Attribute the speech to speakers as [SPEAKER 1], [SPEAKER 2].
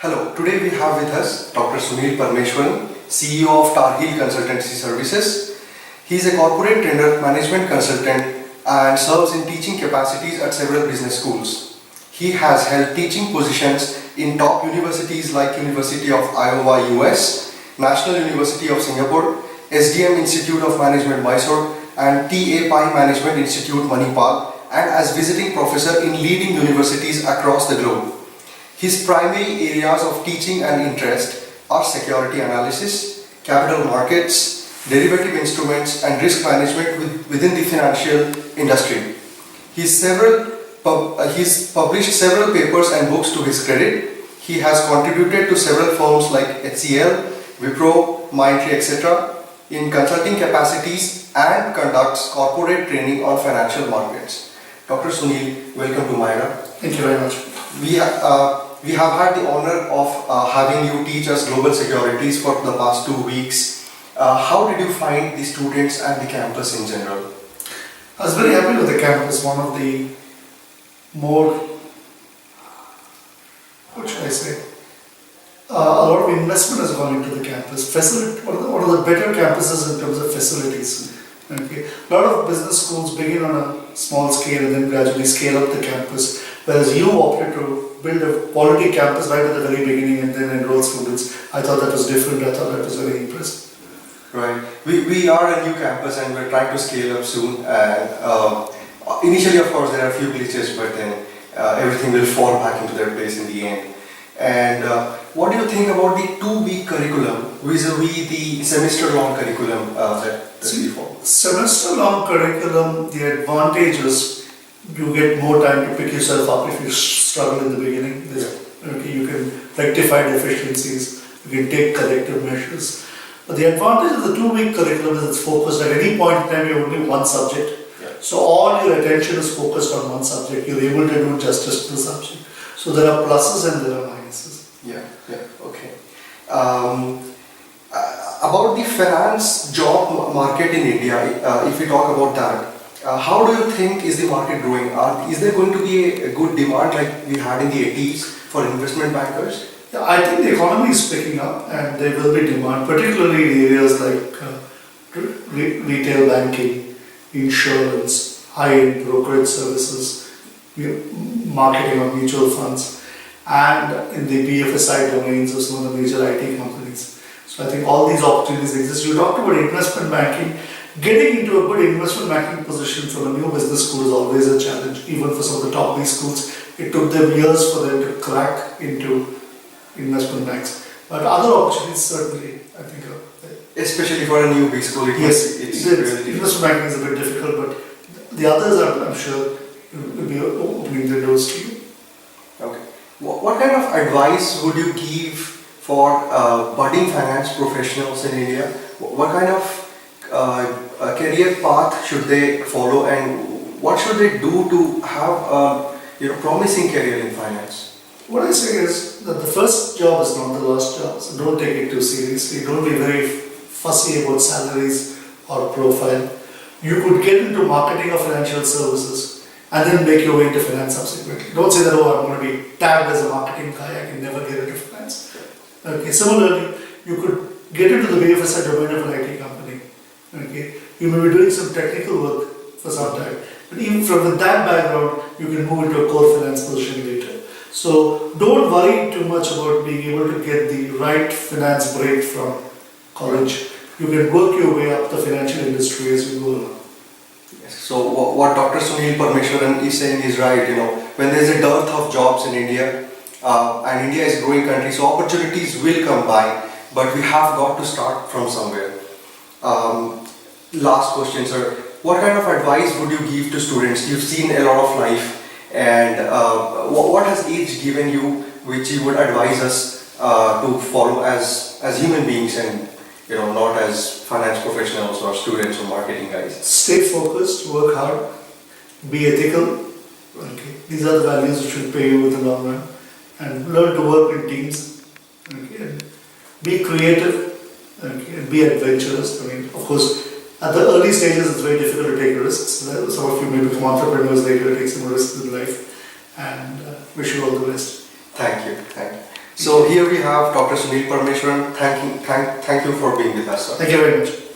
[SPEAKER 1] Hello, today we have with us Dr. Sunil Parmeshwaran, CEO of Tar Heel Consultancy Services. He is a corporate trainer, management consultant and serves in teaching capacities at several business schools. He has held teaching positions in top universities like University of Iowa, US, National University of Singapore, SDM Institute of Management, Mysore and TA Pai Management Institute, Manipal, and as visiting professor in leading universities across the globe. His primary areas of teaching and interest are security analysis, capital markets, derivative instruments and risk management within the financial industry. He's published several papers and books to his credit. He has contributed to several firms like HCL, Wipro, Mindtree, etc. in consulting capacities and conducts corporate training on financial markets. Dr. Sunil, welcome to Myra.
[SPEAKER 2] Thank you very much.
[SPEAKER 1] We have had the honor of having you teach us global securities for the past 2 weeks. How did you find the students and the campus in general?
[SPEAKER 2] I was very happy with the campus. One of the more, what should I say, a lot of investment has gone into the campus. What are the better campuses in terms of facilities? Okay. A lot of business schools begin on a small scale and then gradually scale up the campus, whereas you opted to build a quality campus right at the very beginning and then enroll students. I thought that was different. I thought that was very impressive.
[SPEAKER 1] Right. We are a new campus and we're trying to scale up soon. And initially, of course, there are a few glitches, but then everything will fall back into their place in the end. And what do you think about the 2-week curriculum vis-a-vis the semester-long curriculum that we follow?
[SPEAKER 2] Semester-long curriculum, the advantage is you get more time to pick yourself up if you struggle in the beginning. Okay, you can rectify deficiencies, you can take corrective measures. But the advantage of the 2-week curriculum is it's focused at any point in time. You have only one subject. So all your attention is focused on one subject. You're able to do justice to the subject. So there are pluses and there are minuses.
[SPEAKER 1] Okay. About the finance job market in India, if we talk about that, how do you think is the market growing? Is there going to be a good demand like we had in the 80s for investment bankers?
[SPEAKER 2] Yeah, I think the economy is picking up and there will be demand, particularly in areas like retail banking, insurance, high-end brokerage services, marketing of mutual funds, and in the BFSI domains of some of the major IT companies. So I think all these opportunities exist. You talked about investment banking. Getting into a good investment banking position from a new business school is always a challenge. Even for some of the top B schools, it took them years for them to crack into investment banks. But other opportunities certainly, I think, are there.
[SPEAKER 1] Especially for a new B school,
[SPEAKER 2] yes,
[SPEAKER 1] it's really difficult.
[SPEAKER 2] Investment banking is a bit difficult, but the others, I'm sure, will be opening their doors to you.
[SPEAKER 1] Okay. What kind of advice would you give for budding finance professionals in India? What kind of career path should they follow, and what should they do to have a promising career in finance?
[SPEAKER 2] What I say is that the first job is not the last job, so don't take it too seriously. Don't be very fussy about salaries or profile. You could get into marketing or financial services and then make your way into finance subsequently. Don't say that, oh, I'm going to be tagged as a marketing guy, I can never get into finance. Okay. Similarly, you could get into the BFSI domain of an IT company. Okay. You may be doing some technical work for some time, but even from that background, you can move into a core finance position later. So don't worry too much about being able to get the right finance break from college. You can work your way up the financial industry as you go along.
[SPEAKER 1] Yes. So what Dr. Sunil Parmeshwaran is saying is right. When there is a dearth of jobs in India, and India is a growing country, so opportunities will come by, but we have got to start from somewhere. Last question, sir. What kind of advice would you give to students? You've seen a lot of life, and what has age given you which you would advise us to follow as human beings and not as finance professionals or students or marketing guys?
[SPEAKER 2] Stay focused, work hard, be ethical. Okay. These are the values which will pay you in the long run, and learn to work in teams. Okay. And be creative. Okay. And be adventurous. Of course, at the early stages, it's very difficult to take risks. Some of you may become entrepreneurs later, take some risks in life, and wish you all the best.
[SPEAKER 1] Thank you. So here we have Dr. Sunil Parmeshwaran. Thank you for being with us, sir.
[SPEAKER 2] Thank you very much.